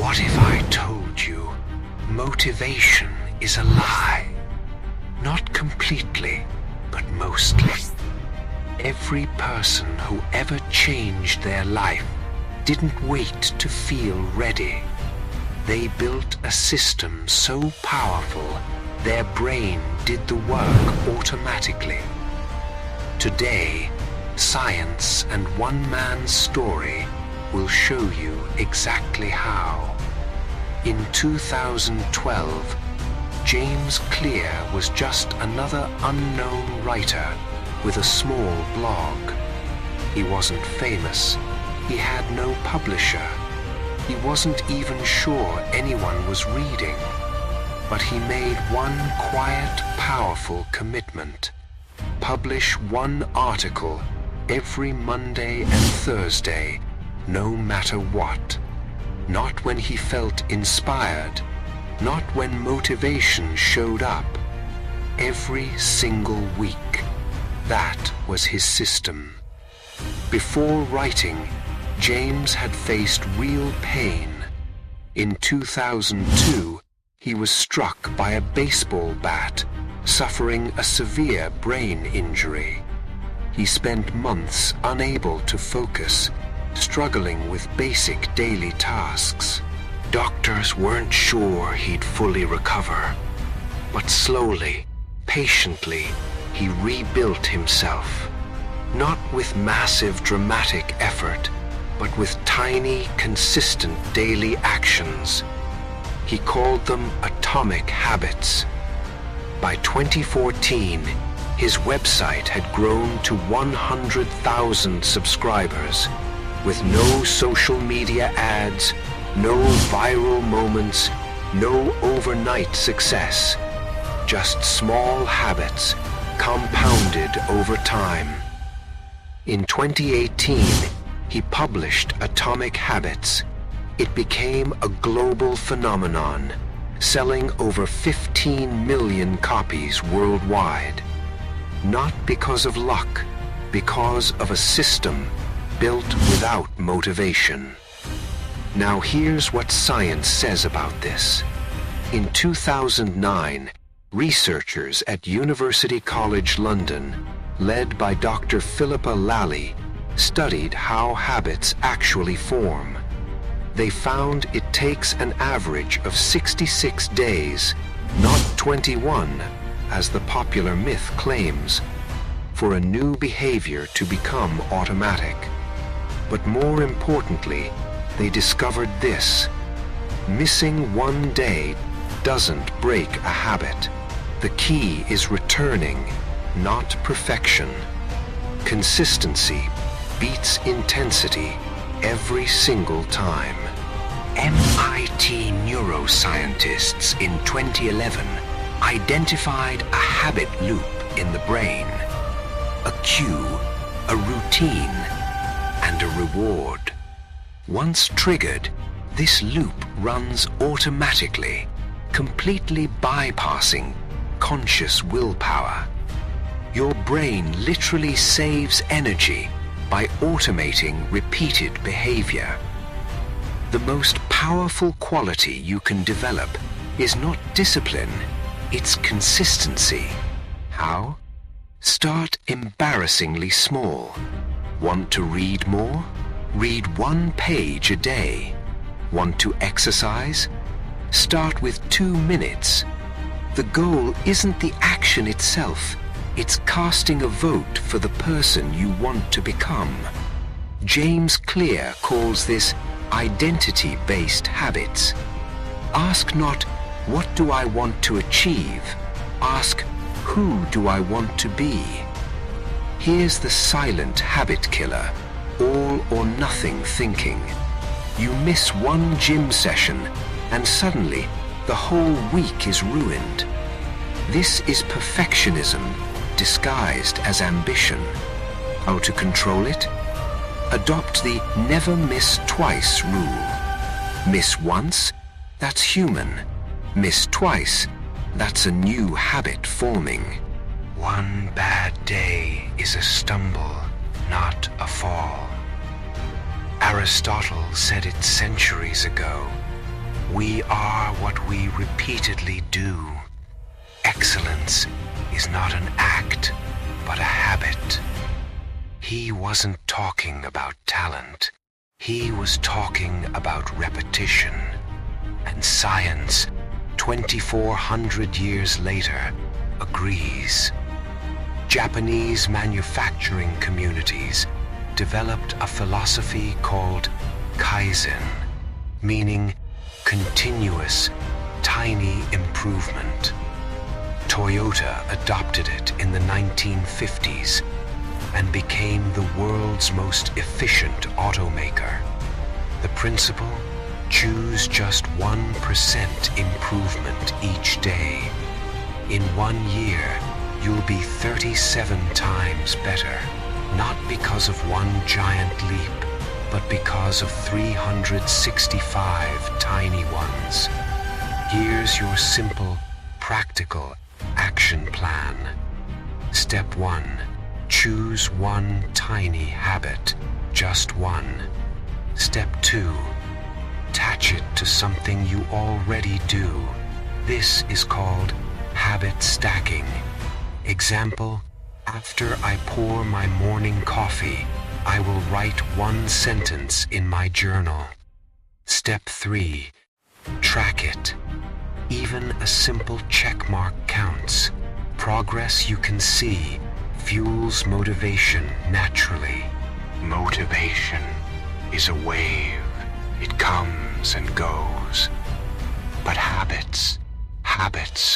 What if I told you motivation is a lie? Not completely, but mostly. Every person who ever changed their life didn't wait to feel ready. They built a system so powerful, their brain did the work automatically. Today, science and one man's story will show you exactly how. In 2012, James Clear was just another unknown writer with a small blog. He wasn't famous. He had no publisher. He wasn't even sure anyone was reading. But he made one quiet, powerful commitment. Publish one article every Monday and Thursday, no matter what. Not when he felt inspired, not when motivation showed up. Every single week. That was his system. Before writing, James had faced real pain. In 2002, he was struck by a baseball bat, suffering a severe brain injury. He spent months unable to focus, struggling with basic daily tasks. Doctors weren't sure he'd fully recover, but slowly, patiently, he rebuilt himself. Not with massive dramatic effort, but with tiny, consistent daily actions. He called them atomic habits. By 2014, his website had grown to 100,000 subscribers, with no social media ads, no viral moments, no overnight success. Just small habits, compounded over time. In 2018, he published Atomic Habits. It became a global phenomenon, selling over 15 million copies worldwide. Not because of luck, because of a system built without motivation. Now here's what science says about this. In 2009, researchers at University College London, led by Dr. Philippa Lally, studied how habits actually form. They found it takes an average of 66 days, not 21, as the popular myth claims, for a new behavior to become automatic. But more importantly, they discovered this. Missing one day doesn't break a habit. The key is returning, not perfection. Consistency beats intensity every single time. MIT neuroscientists in 2011 identified a habit loop in the brain. A cue, a routine, and a reward. Once triggered, this loop runs automatically, completely bypassing conscious willpower. Your brain literally saves energy by automating repeated behavior. The most powerful quality you can develop is not discipline, it's consistency. How? Start embarrassingly small. Want to read more? Read 1 page a day. Want to exercise? Start with 2 minutes. The goal isn't the action itself. It's casting a vote for the person you want to become. James Clear calls this identity-based habits. Ask not, what do I want to achieve? Ask, who do I want to be? Here's the silent habit killer, all or nothing thinking. You miss one gym session and suddenly the whole week is ruined. This is perfectionism disguised as ambition. How to control it? Adopt the never miss twice rule. Miss once? That's human. Miss twice? That's a new habit forming. One bad day is a stumble, not a fall. Aristotle said it centuries ago. We are what we repeatedly do. Excellence is not an act, but a habit. He wasn't talking about talent. He was talking about repetition. And science, 2,400 years later, agrees. Japanese manufacturing communities developed a philosophy called Kaizen, meaning continuous, tiny improvement. Toyota adopted it in the 1950s and became the world's most efficient automaker. The principle: choose just 1% improvement each day. In 1 year, you'll be 37 times better, not because of one giant leap, but because of 365 tiny ones. Here's your simple, practical action plan. Step 1. Choose one tiny habit, just one. Step 2. Attach it to something you already do. This is called habit stacking. Example: after I pour my morning coffee, I will write one sentence in my journal. Step 3. Track it. Even a simple check mark counts. Progress you can see fuels motivation naturally. Motivation is a wave. It comes and goes. But habits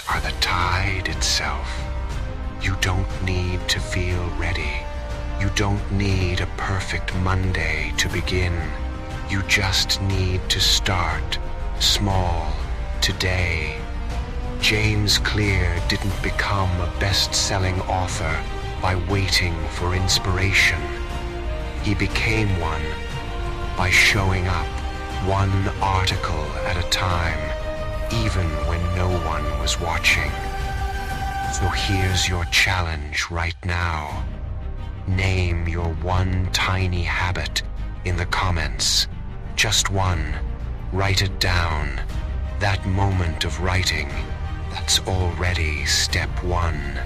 are the tide itself. You don't need to feel ready. You don't need a perfect Monday to begin. You just need to start small today. James Clear didn't become a best-selling author by waiting for inspiration. He became one by showing up one article at a time, even when no one was watching. So here's your challenge right now. Name your one tiny habit in the comments. Just one. Write it down. That moment of writing, that's already step 1.